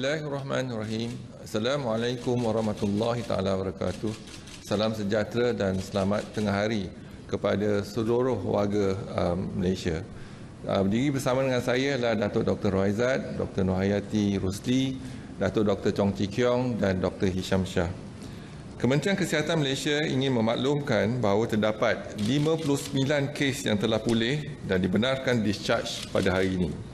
Bismillahirrahmanirrahim. Assalamualaikum warahmatullahi taala wabarakatuh. Salam sejahtera dan selamat tengah hari kepada seluruh warga Malaysia. Berdiri bersama dengan saya adalah Datuk Dr. Rohaizat, Dr. Nurhayati Rusli, Datuk Dr. Chong Chi Kiong dan Dr. Hisham Shah. Kementerian Kesihatan Malaysia ingin memaklumkan bahawa terdapat 59 kes yang telah pulih dan dibenarkan discharge pada hari ini.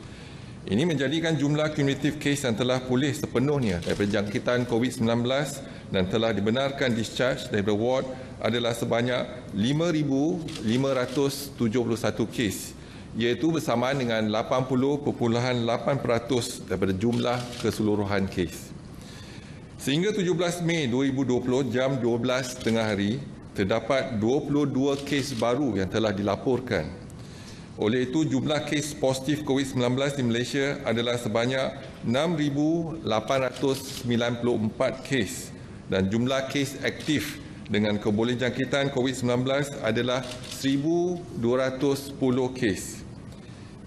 Ini menjadikan jumlah kumulatif kes yang telah pulih sepenuhnya daripada jangkitan COVID-19 dan telah dibenarkan discharge daripada ward adalah sebanyak 5,571 kes, iaitu bersamaan dengan 80.8% daripada jumlah keseluruhan kes. Sehingga 17 Mei 2020 jam 12 tengah hari, terdapat 22 kes baru yang telah dilaporkan. Oleh itu, jumlah kes positif COVID-19 di Malaysia adalah sebanyak 6,894 kes dan jumlah kes aktif dengan kebolehjangkitan COVID-19 adalah 1,210 kes.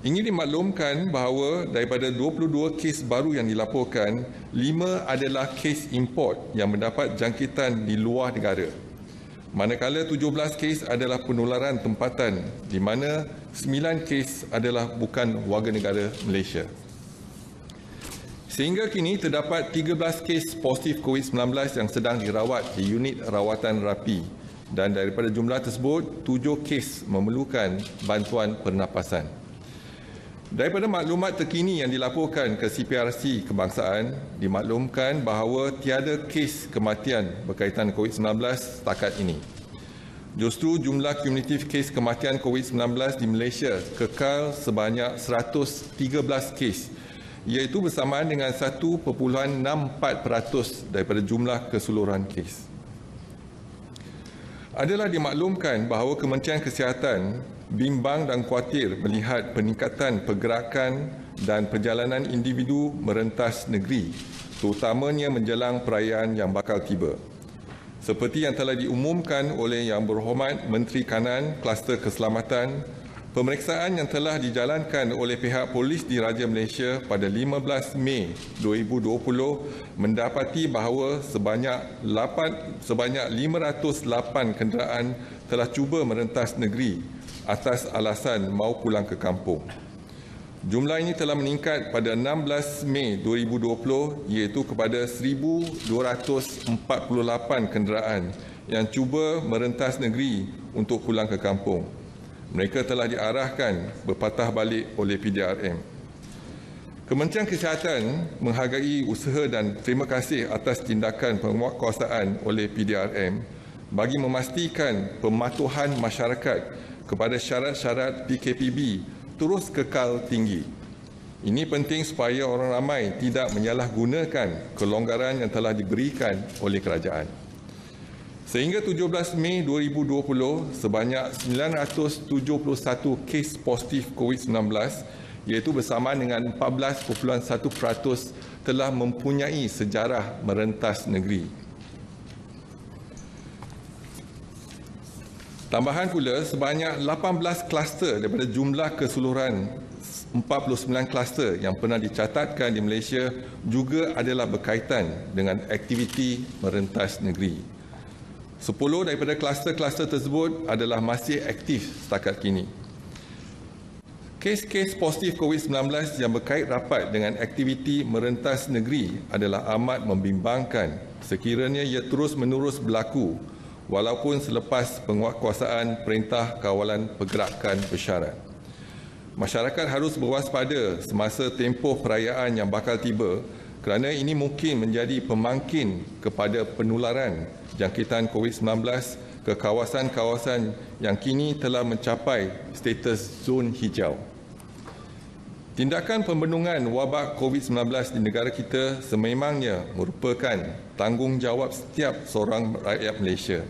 Ingin dimaklumkan bahawa daripada 22 kes baru yang dilaporkan, 5 adalah kes import yang mendapat jangkitan di luar negara. Manakala 17 kes adalah penularan tempatan di mana 9 kes adalah bukan warga negara Malaysia. Sehingga kini terdapat 13 kes positif COVID-19 yang sedang dirawat di unit rawatan rapi dan daripada jumlah tersebut 7 kes memerlukan bantuan pernafasan. Daripada maklumat terkini yang dilaporkan ke CPRC Kebangsaan, dimaklumkan bahawa tiada kes kematian berkaitan COVID-19 setakat ini. Justru jumlah kumulatif kes kematian COVID-19 di Malaysia kekal sebanyak 113 kes, iaitu bersamaan dengan 1.64% daripada jumlah keseluruhan kes. Adalah dimaklumkan bahawa Kementerian Kesihatan bimbang dan khawatir melihat peningkatan pergerakan dan perjalanan individu merentas negeri, terutamanya menjelang perayaan yang bakal tiba. Seperti yang telah diumumkan oleh Yang Berhormat Menteri Kanan Kluster Keselamatan, pemeriksaan yang telah dijalankan oleh pihak polis Diraja Malaysia pada 15 Mei 2020 mendapati bahawa sebanyak 508 kenderaan telah cuba merentas negeri atas alasan mau pulang ke kampung. Jumlah ini telah meningkat pada 16 Mei 2020 iaitu kepada 1,248 kenderaan yang cuba merentas negeri untuk pulang ke kampung. Mereka telah diarahkan berpatah balik oleh PDRM. Kementerian Kesihatan menghargai usaha dan terima kasih atas tindakan penguatkuasaan oleh PDRM bagi memastikan pematuhan masyarakat kepada syarat-syarat PKPB terus kekal tinggi. Ini penting supaya orang ramai tidak menyalahgunakan kelonggaran yang telah diberikan oleh kerajaan. Sehingga 17 Mei 2020, sebanyak 971 kes positif COVID-19 iaitu bersamaan dengan 14.1% telah mempunyai sejarah merentas negeri. Tambahan pula, sebanyak 18 kluster daripada jumlah keseluruhan 49 kluster yang pernah dicatatkan di Malaysia juga adalah berkaitan dengan aktiviti merentas negeri. 10 daripada kluster-kluster tersebut adalah masih aktif setakat kini. Kes-kes positif COVID-19 yang berkait rapat dengan aktiviti merentas negeri adalah amat membimbangkan sekiranya ia terus-menerus berlaku walaupun selepas penguatkuasaan Perintah Kawalan Pergerakan Bersyarat. Masyarakat harus berwaspada semasa tempoh perayaan yang bakal tiba kerana ini mungkin menjadi pemangkin kepada penularan jangkitan COVID-19 ke kawasan-kawasan yang kini telah mencapai status zon hijau. Tindakan pembendungan wabak COVID-19 di negara kita sememangnya merupakan tanggungjawab setiap seorang rakyat Malaysia.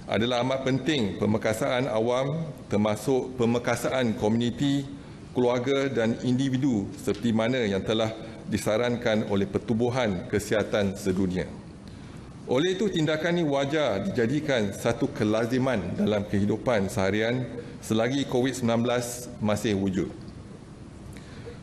Adalah amat penting pemekasaan awam termasuk pemekasaan komuniti, keluarga dan individu seperti mana yang telah disarankan oleh Pertubuhan Kesihatan Sedunia. Oleh itu, tindakan ini wajar dijadikan satu kelaziman dalam kehidupan seharian selagi COVID-19 masih wujud.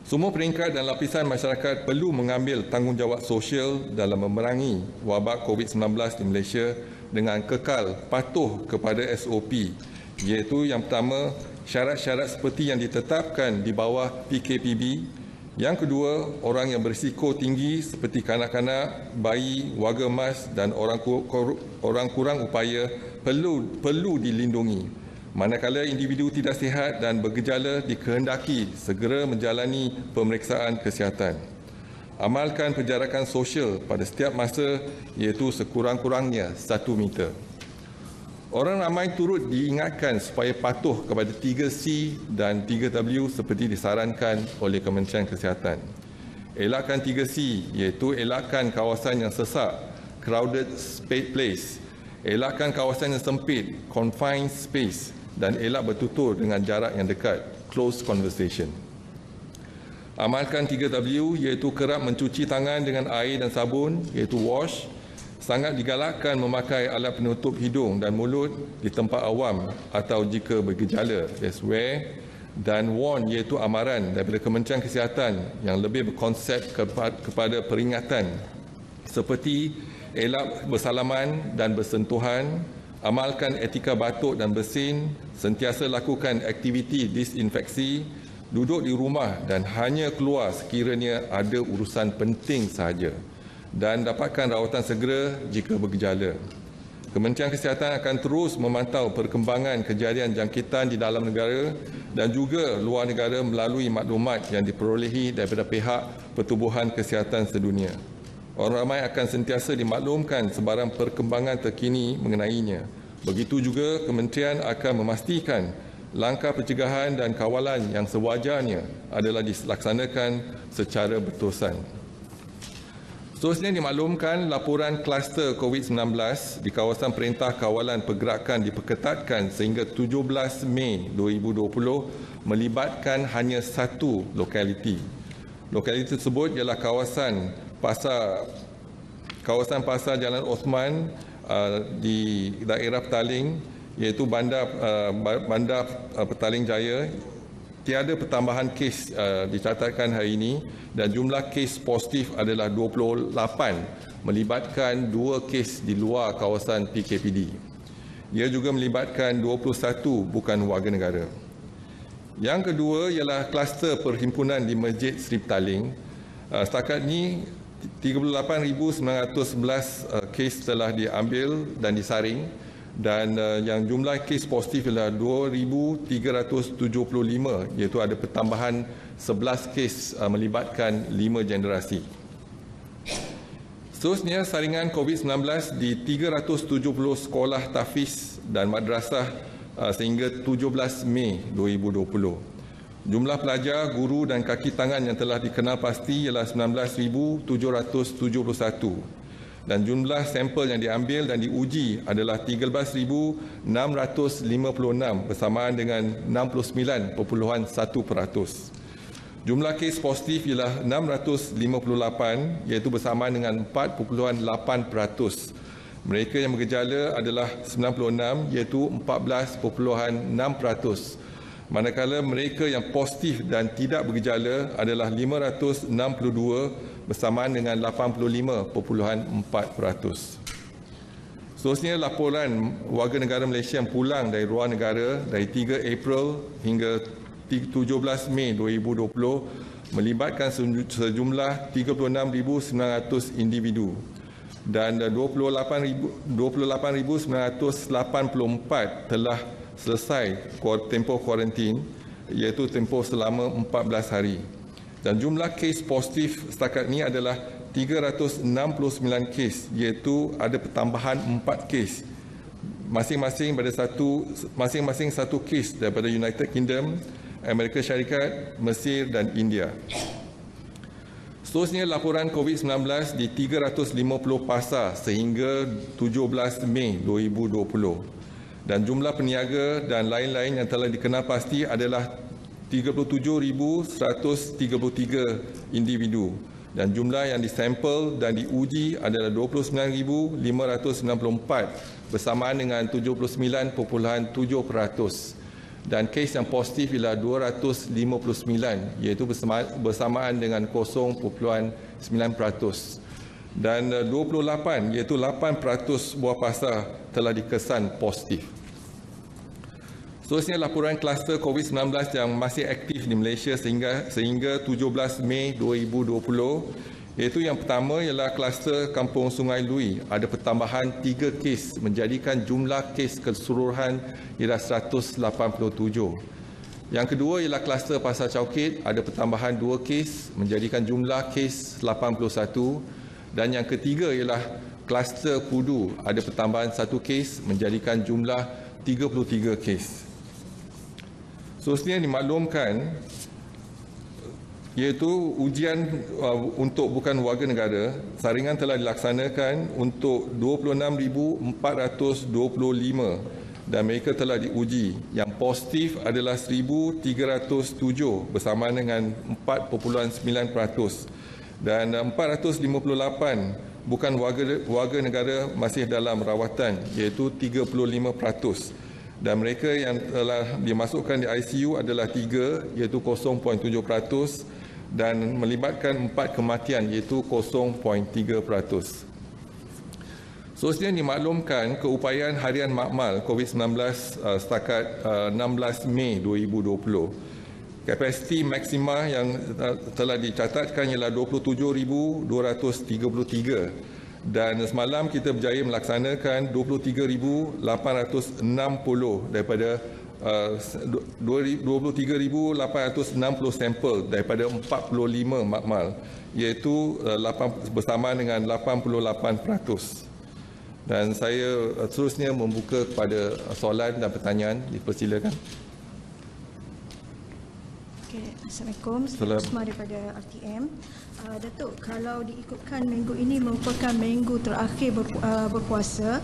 Semua peringkat dan lapisan masyarakat perlu mengambil tanggungjawab sosial dalam memerangi wabak COVID-19 di Malaysia dengan kekal patuh kepada SOP, iaitu yang pertama, syarat-syarat seperti yang ditetapkan di bawah PKPB. Yang kedua, orang yang berisiko tinggi seperti kanak-kanak, bayi, warga emas dan orang kurang upaya perlu dilindungi. Manakala individu tidak sihat dan bergejala dikehendaki segera menjalani pemeriksaan kesihatan. Amalkan penjarakan sosial pada setiap masa, iaitu sekurang-kurangnya 1 meter. Orang ramai turut diingatkan supaya patuh kepada 3C dan 3W seperti disarankan oleh Kementerian Kesihatan. Elakkan 3C, iaitu elakkan kawasan yang sesak, crowded place, elakkan kawasan yang sempit, confined space, dan elak bertutur dengan jarak yang dekat, close conversation. Amalkan 3W, iaitu kerap mencuci tangan dengan air dan sabun, iaitu wash. Sangat digalakkan memakai alat penutup hidung dan mulut di tempat awam atau jika bergejala, that's wear. Dan warn, iaitu amaran daripada Kementerian Kesihatan yang lebih berkonsep kepada peringatan seperti elak bersalaman dan bersentuhan, amalkan etika batuk dan bersin, sentiasa lakukan aktiviti disinfeksi, duduk di rumah dan hanya keluar sekiranya ada urusan penting sahaja, dan dapatkan rawatan segera jika bergejala. Kementerian Kesihatan akan terus memantau perkembangan kejadian jangkitan di dalam negara dan juga luar negara melalui maklumat yang diperolehi daripada pihak Pertubuhan Kesihatan Sedunia. Orang ramai akan sentiasa dimaklumkan sebarang perkembangan terkini mengenainya. Begitu juga kementerian akan memastikan langkah pencegahan dan kawalan yang sewajarnya adalah dilaksanakan secara berterusan. Seterusnya dimaklumkan laporan kluster COVID-19 di kawasan Perintah Kawalan Pergerakan diperketatkan sehingga 17 Mei 2020 melibatkan hanya satu lokaliti. Lokaliti tersebut ialah kawasan pasar Jalan Osman di daerah Petaling, iaitu bandar Petaling Jaya. Tiada pertambahan kes dicatatkan hari ini dan jumlah kes positif adalah 28, melibatkan 2 kes di luar kawasan PKPD. Ia juga melibatkan 21 bukan warga negara. Yang kedua ialah kluster perhimpunan di Masjid Seri Petaling. Setakat ini 38,911 kes telah diambil dan disaring, dan yang jumlah kes positif adalah 2,375, iaitu ada pertambahan 11 kes melibatkan 5 generasi. Seterusnya, saringan COVID-19 di 370 sekolah tahfiz dan madrasah sehingga 17 Mei 2020. Jumlah pelajar, guru dan kaki tangan yang telah dikenal pasti ialah 19,771. Dan jumlah sampel yang diambil dan diuji adalah 13,656 bersamaan dengan 69.1%. Jumlah kes positif ialah 658, iaitu bersamaan dengan 4.8%. Mereka yang bergejala adalah 96, iaitu 14.6%. Manakala mereka yang positif dan tidak bergejala adalah 562 bersamaan dengan 85.4%. Seterusnya, laporan warga negara Malaysia yang pulang dari luar negara dari 3 April hingga 17 Mei 2020 melibatkan sejumlah 36,900 individu dan 28,984 telah selesai tempoh kuarantin, iaitu tempoh selama 14 hari. Dan jumlah kes positif setakat ini adalah 369 kes, iaitu ada pertambahan 4 kes. Masing-masing satu kes daripada United Kingdom, Amerika Syarikat, Mesir dan India. Seterusnya, laporan COVID-19 di 350 pasar sehingga 17 Mei 2020. Dan jumlah peniaga dan lain-lain yang telah dikenal pasti adalah 37,133 individu. Dan jumlah yang disampel dan diuji adalah 29,594 bersamaan dengan 79.7%. dan kes yang positif ialah 259, iaitu bersamaan dengan 0.9%. Dan 28, iaitu 8% buah pasar telah dikesan positif. Seterusnya, laporan kluster COVID-19 yang masih aktif di Malaysia sehingga 17 Mei 2020, iaitu yang pertama ialah kluster Kampung Sungai Lui. Ada pertambahan 3 kes menjadikan jumlah kes keseluruhan ialah 187. Yang kedua ialah kluster Pasar Caukit. Ada pertambahan 2 kes menjadikan jumlah kes 81. Dan yang ketiga ialah kluster Pudu. Ada pertambahan 1 kes menjadikan jumlah 33 kes. Seterusnya dimaklumkan iaitu ujian untuk bukan warga negara, saringan telah dilaksanakan untuk 26,425 dan mereka telah diuji. Yang positif adalah 1,307 bersamaan dengan 4.9%, dan 458 bukan warga negara masih dalam rawatan, iaitu 35%. Dan mereka yang telah dimasukkan di ICU adalah 3, iaitu 0.7%, dan melibatkan 4 kematian, iaitu 0.3%. Seterusnya dimaklumkan keupayaan harian makmal COVID-19 setakat 16 Mei 2020. Kapasiti maksima yang telah dicatatkan ialah 27,233. Dan semalam kita berjaya melaksanakan 23,860 daripada 23,860 sampel daripada 45 makmal, iaitu bersamaan dengan 88%. Dan saya seterusnya membuka kepada soalan dan pertanyaan. Dipersilakan. Assalamualaikum. Saya daripada RTM. Datuk, kalau diikutkan minggu ini merupakan minggu terakhir berpuasa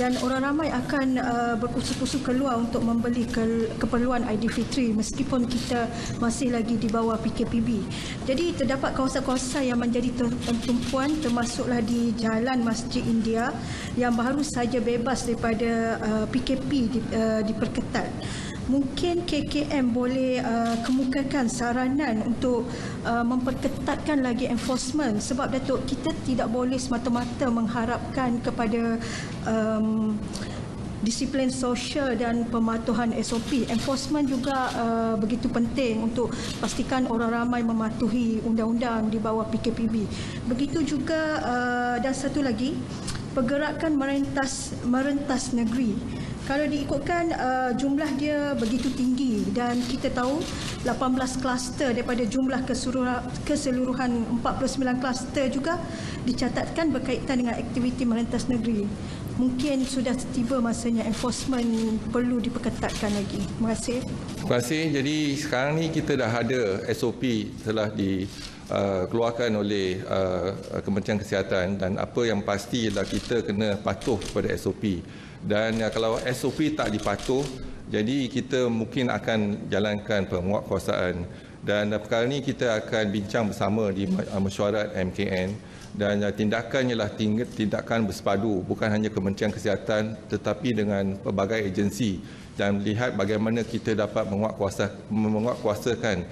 dan orang ramai akan berpusu-pusu keluar untuk membeli keperluan Aidilfitri meskipun kita masih lagi di bawah PKPB. Jadi terdapat kawasan-kawasan yang menjadi tumpuan, termasuklah di Jalan Masjid India yang baru saja bebas daripada PKP diperketat. Mungkin KKM boleh kemukakan saranan untuk memperketatkan lagi enforcement, sebab Datuk, kita tidak boleh semata-mata mengharapkan kepada disiplin sosial dan pematuhan SOP. Enforcement juga begitu penting untuk pastikan orang ramai mematuhi undang-undang di bawah PKPB. Begitu juga dan satu lagi, pergerakan merentas negeri. Kalau diikutkan jumlah dia begitu tinggi dan kita tahu 18 kluster daripada jumlah keseluruhan 49 kluster juga dicatatkan berkaitan dengan aktiviti merentas negeri. Mungkin sudah tiba masanya enforcement perlu diperketatkan lagi. Terima kasih. Terima kasih. Jadi sekarang ni kita dah ada SOP telah dikeluarkan oleh Kementerian Kesihatan, dan apa yang pasti ialah kita kena patuh kepada SOP. Dan kalau SOP tak dipatuh, jadi kita mungkin akan jalankan penguatkuasaan. Dan perkara ini kita akan bincang bersama di mesyuarat MKN, dan tindakan ialah tindakan bersepadu, bukan hanya Kementerian Kesihatan tetapi dengan pelbagai agensi, dan melihat bagaimana kita dapat menguatkuasakan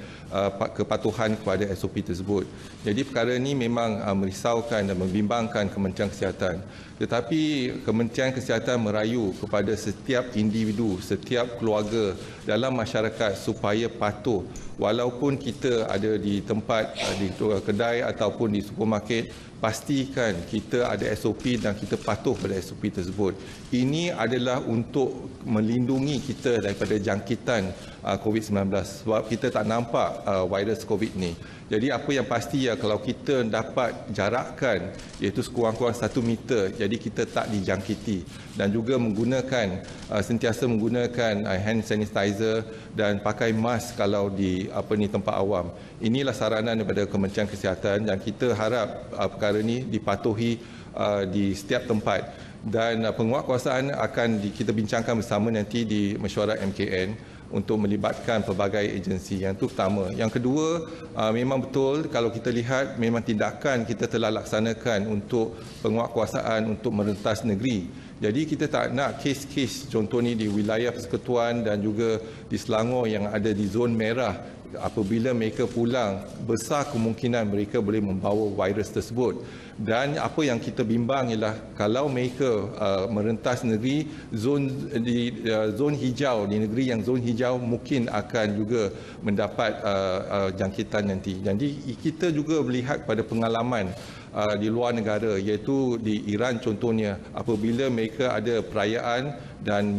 kepatuhan kepada SOP tersebut. Jadi perkara ini memang merisaukan dan membimbangkan Kementerian Kesihatan. Tetapi Kementerian Kesihatan merayu kepada setiap individu, setiap keluarga dalam masyarakat supaya patuh. Walaupun kita ada di tempat, di kedai ataupun di supermarket, pastikan kita ada SOP dan kita patuh pada SOP tersebut. Ini adalah untuk melindungi kita daripada jangkitan COVID-19, sebab kita tak nampak virus COVID ni. Jadi apa yang pasti ya, kalau kita dapat jarakkan iaitu sekurang-kurang 1 meter, jadi kita tak dijangkiti, dan juga sentiasa menggunakan hand sanitizer dan pakai mask kalau di tempat awam. Inilah saranan daripada Kementerian Kesihatan, dan kita harap perkara ini dipatuhi di setiap tempat. Dan penguatkuasaan akan kita bincangkan bersama nanti di mesyuarat MKN untuk melibatkan pelbagai agensi. Yang itu pertama. Yang kedua, memang betul kalau kita lihat memang tindakan kita telah laksanakan untuk penguatkuasaan untuk merentas negeri. Jadi kita tak nak kes-kes contoh ni di wilayah Persekutuan dan juga di Selangor yang ada di zon merah. Apabila mereka pulang, besar kemungkinan mereka boleh membawa virus tersebut. Dan apa yang kita bimbang ialah kalau mereka merentas negeri zon hijau, di negeri yang zon hijau mungkin akan juga mendapat jangkitan nanti. Jadi kita juga melihat pada pengalaman di luar negara, iaitu di Iran contohnya, apabila mereka ada perayaan dan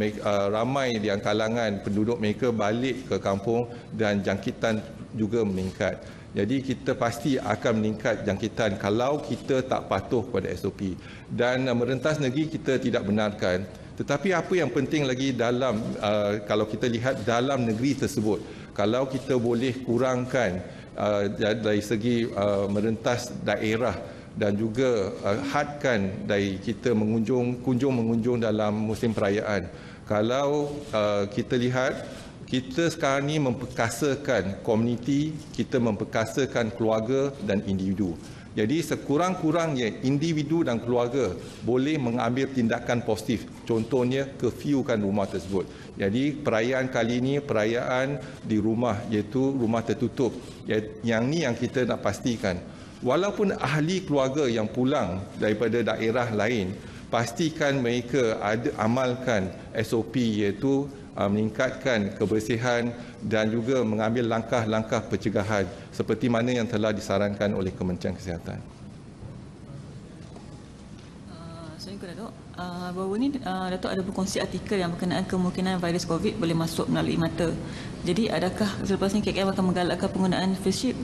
ramai di kalangan penduduk mereka balik ke kampung dan jangkitan juga meningkat. Jadi kita pasti akan meningkat jangkitan kalau kita tak patuh pada SOP. Dan merentas negeri kita tidak benarkan. Tetapi apa yang penting lagi dalam kalau kita lihat dalam negeri tersebut, kalau kita boleh kurangkan dari segi merentas daerah dan juga hadkan dari kita mengunjung dalam musim perayaan. Kalau kita lihat, kita sekarang ni memperkasakan komuniti, kita memperkasakan keluarga dan individu. Jadi sekurang-kurangnya individu dan keluarga boleh mengambil tindakan positif. Contohnya curfewkan rumah tersebut. Jadi perayaan kali ini perayaan di rumah, iaitu rumah tertutup. Yang ni yang kita nak pastikan. Walaupun ahli keluarga yang pulang daripada daerah lain, pastikan mereka amalkan SOP, iaitu meningkatkan kebersihan dan juga mengambil langkah-langkah pencegahan seperti mana yang telah disarankan oleh Kementerian Kesihatan. Assalamualaikum Datuk. Baru ini Datuk ada berkongsi artikel yang berkenaan kemungkinan virus COVID boleh masuk melalui mata. Jadi adakah selepas ini KKM akan menggalakkan penggunaan face shield?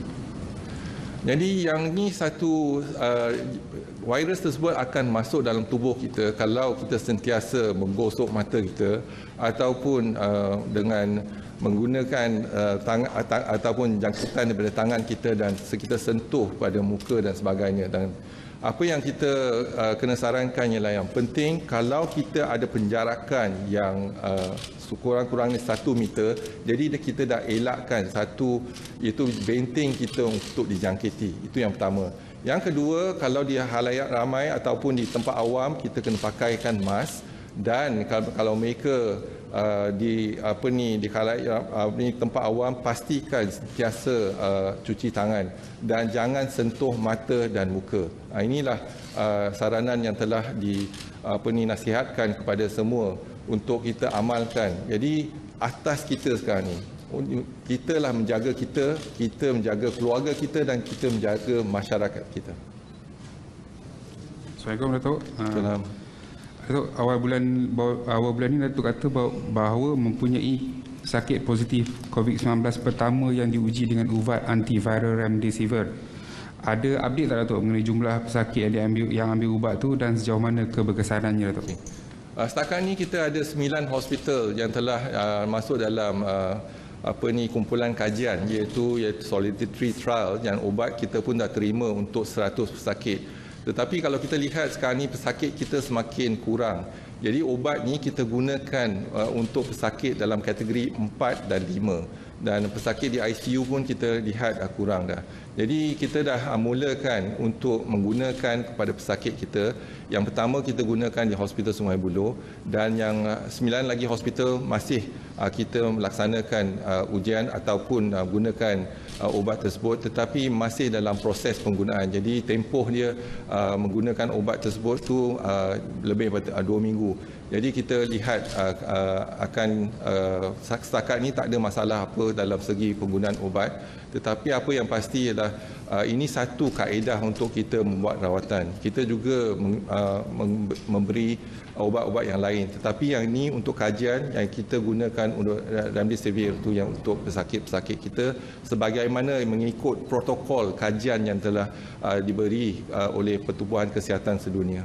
Jadi yang ni satu virus tersebut akan masuk dalam tubuh kita kalau kita sentiasa menggosok mata kita ataupun dengan menggunakan ataupun jangkitan daripada tangan kita dan kita sentuh pada muka dan sebagainya. Dan apa yang kita kena sarankan ialah yang penting kalau kita ada penjarakan yang sekurang-kurangnya 1 meter, jadi kita dah elakkan satu, iaitu benteng kita untuk dijangkiti. Itu yang pertama. Yang kedua, kalau di halayak ramai ataupun di tempat awam, kita kena pakaikan mask. Dan kalau mereka di tempat awam, pastikan sentiasa cuci tangan dan jangan sentuh mata dan muka. Inilah saranan yang telah nasihatkan kepada semua untuk kita amalkan. Jadi atas kita sekarang ni, kita lah menjaga kita menjaga keluarga kita dan kita menjaga masyarakat kita. Assalamualaikum Datuk. Assalamualaikum. Datuk, awal bulan ni Datuk kata bahawa mempunyai sakit positif COVID-19 pertama yang diuji dengan ubat antiviral remdesivir. Ada update tak Datuk mengenai jumlah pesakit yang ambil ubat tu dan sejauh mana keberkesanannya Datuk? Setakat ni kita ada 9 hospital yang telah masuk dalam kumpulan kajian, iaitu Solidarity Trial, yang ubat kita pun dah terima untuk 100 pesakit. Tetapi kalau kita lihat sekarang ni pesakit kita semakin kurang. Jadi ubat ni kita gunakan untuk pesakit dalam kategori 4 dan 5. Dan pesakit di ICU pun kita lihat dah kurang dah. Jadi kita dah mulakan untuk menggunakan kepada pesakit kita. Yang pertama kita gunakan di Hospital Sungai Buloh dan yang 9 lagi hospital masih kita melaksanakan ujian ataupun gunakan ubat tersebut, tetapi masih dalam proses penggunaan. Jadi tempoh dia menggunakan ubat tersebut tu lebih daripada 2 minggu. Jadi kita lihat akan setakat ni tak ada masalah apa dalam segi penggunaan ubat, tetapi apa yang pasti ialah ini satu kaedah untuk kita membuat rawatan. Kita juga memberi ubat-ubat yang lain, tetapi yang ini untuk kajian yang kita gunakan untuk remdesivir itu yang untuk pesakit-pesakit kita sebagaimana mengikut protokol kajian yang telah diberi oleh Pertubuhan Kesihatan Sedunia.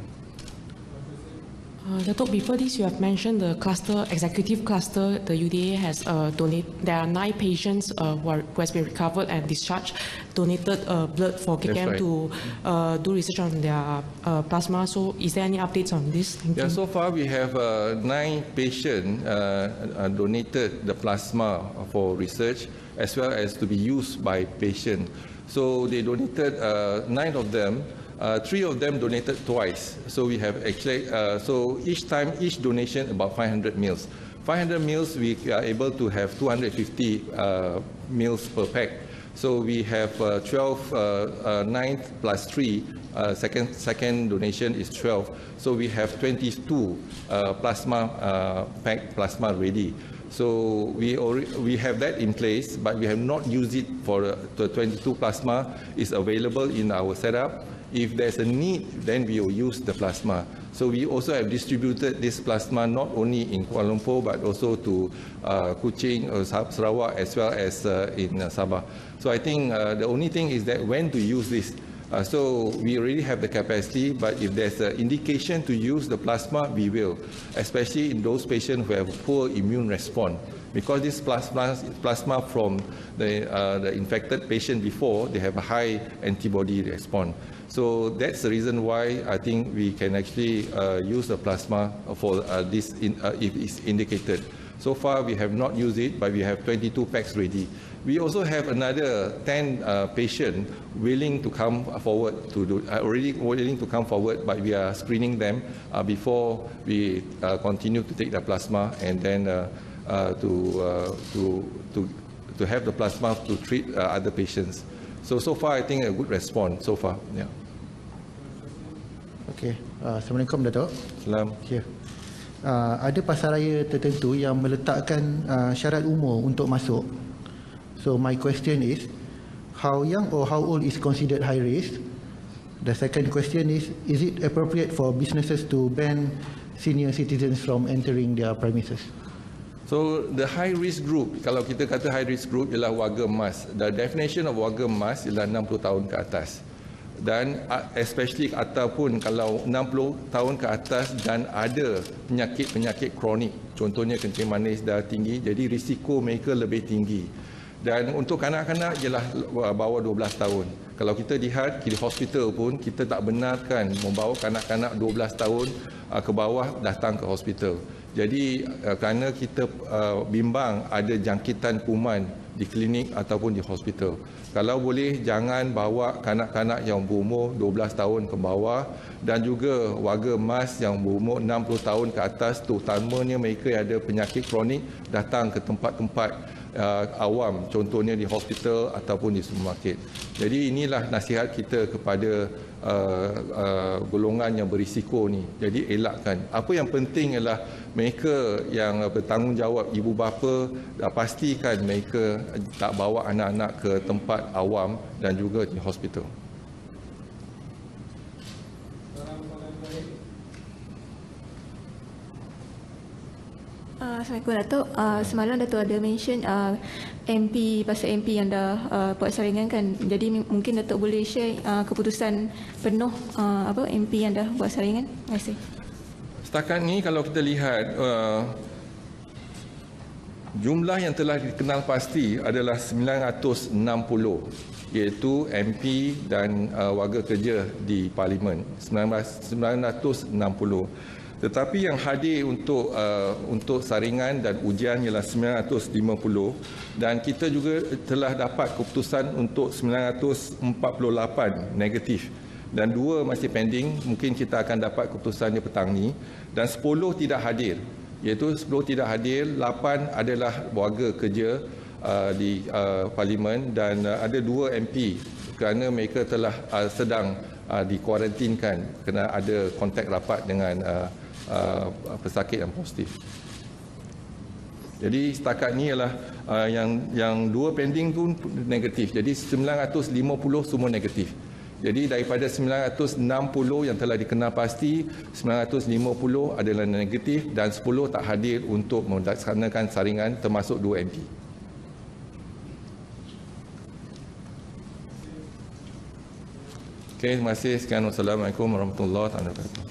Datuk, before this you have mentioned the cluster, executive cluster, the UDA has donated, there are 9 patients who has been recovered and discharged, donated blood for KKM to do research on their plasma. So is there any updates on this? Yeah, so far we have 9 patients donated the plasma for research as well as to be used by patient. So they donated 9 of them 3 of them donated twice. So we have actually, so each donation about 500 meals. 500 meals, we are able to have 250 meals per pack. So we have 12, 9 plus 3, second donation is 12. So we have 22 plasma ready. So we have that in place, but we have not used it for the 22 plasma is available in our setup. If there's a need, then we will use the plasma. So we also have distributed this plasma not only in Kuala Lumpur but also to Kuching, Sarawak, as well as in Sabah. So I think the only thing is that when to use this. So we already have the capacity, but if there's an indication to use the plasma, we will, especially in those patients who have poor immune response. Because this plasma from the infected patient before, they have a high antibody response. So that's the reason why I think we can actually use the plasma for this if it's indicated. So far, we have not used it, but we have 22 packs ready. We also have another 10 patients willing to come forward to do, already willing to come forward, but we are screening them before we continue to take the plasma and then to have the plasma to treat other patients. So far, I think a good response so far. Yeah. Okay. Assalamualaikum, Dato'. Salam. Here. Ada pasaraya tertentu yang meletakkan syarat umur untuk masuk. So my question is, how young or how old is considered high risk? The second question is it appropriate for businesses to ban senior citizens from entering their premises? So the high risk group, kalau kita kata high risk group ialah warga emas. The definition of warga emas ialah 60 tahun ke atas. Dan especially ataupun kalau 60 tahun ke atas dan ada penyakit-penyakit kronik, contohnya kencing manis darah tinggi, jadi risiko mereka lebih tinggi. Dan untuk kanak-kanak ialah bawah 12 tahun. Kalau kita lihat di hospital pun, kita tak benarkan membawa kanak-kanak 12 tahun ke bawah datang ke hospital. Jadi kerana kita bimbang ada jangkitan kuman di klinik ataupun di hospital. Kalau boleh jangan bawa kanak-kanak yang berumur 12 tahun ke bawah dan juga warga emas yang berumur 60 tahun ke atas, terutamanya mereka yang ada penyakit kronik datang ke tempat-tempat awam, contohnya di hospital ataupun di supermarket. Jadi inilah nasihat kita kepada golongan yang berisiko ni. Jadi elakkan. Apa yang penting ialah mereka yang bertanggungjawab, ibu bapa, pastikan mereka tak bawa anak-anak ke tempat awam dan juga di hospital. Assalamualaikum Datuk. Semalam Datuk ada mention MP, pasal MP yang dah buat saringan kan. Jadi mungkin Datuk boleh share keputusan penuh MP yang dah buat saringan. Terima kasih. Setakat ni kalau kita lihat jumlah yang telah dikenal pasti adalah 960, iaitu MP dan warga kerja di Parlimen 960. Tetapi yang hadir untuk saringan dan ujian ialah 950 dan kita juga telah dapat keputusan untuk 948 negatif dan 2 masih pending, mungkin kita akan dapat keputusannya petang ni, dan 10 tidak hadir, iaitu 10 tidak hadir, 8 adalah warga kerja di Parlimen dan ada 2 MP kerana mereka telah sedang dikuarantinkan kerana ada kontak rapat dengan pesakit yang positif. Jadi setakat ni ialah yang 2 pending pun negatif. Jadi 950 semua negatif. Jadi daripada 960 yang telah dikenal pasti, 950 adalah negatif dan 10 tak hadir untuk melaksanakan saringan termasuk 2 MP. Okey, terima kasih. Sekian. Wassalamualaikum warahmatullahi wabarakatuh.